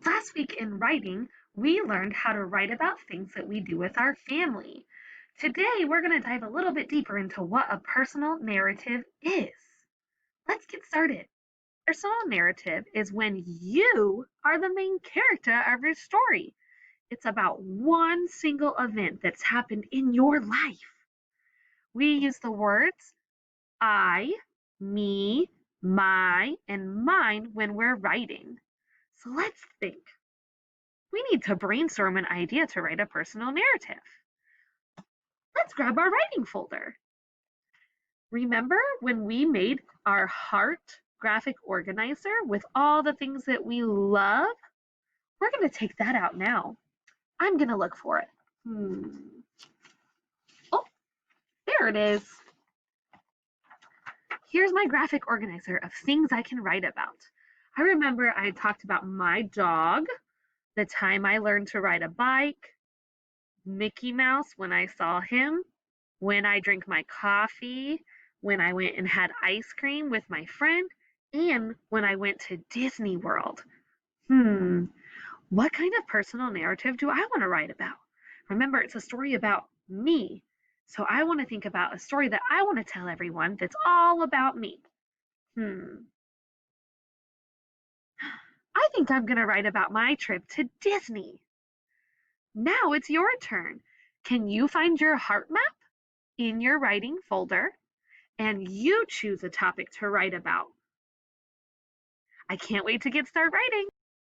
Last week in writing, we learned how to write about things that we do with our family. Today, we're going to dive a little bit deeper into what a personal narrative is. Let's get started. Personal narrative is when you are the main character of your story. It's about one single event that's happened in your life. We use the words I, me, my, and mine when we're writing. So let's think. We need to brainstorm an idea to write a personal narrative. Let's grab our writing folder. Remember when we made our heart graphic organizer with all the things that we love? We're going to take that out now. I'm going to look for it. Oh, there it is. Here's my graphic organizer of things I can write about. I remember I talked about my dog, the time I learned to ride a bike, Mickey Mouse when I saw him, when I drink my coffee, when I went and had ice cream with my friend, and when I went to Disney World. What kind of personal narrative do I want to write about? Remember, it's a story about me. So I want to think about a story that I want to tell everyone that's all about me. I think I'm going to write about my trip to Disney. Now it's your turn. Can you find your heart map in your writing folder? And you choose a topic to write about. I can't wait to get started writing.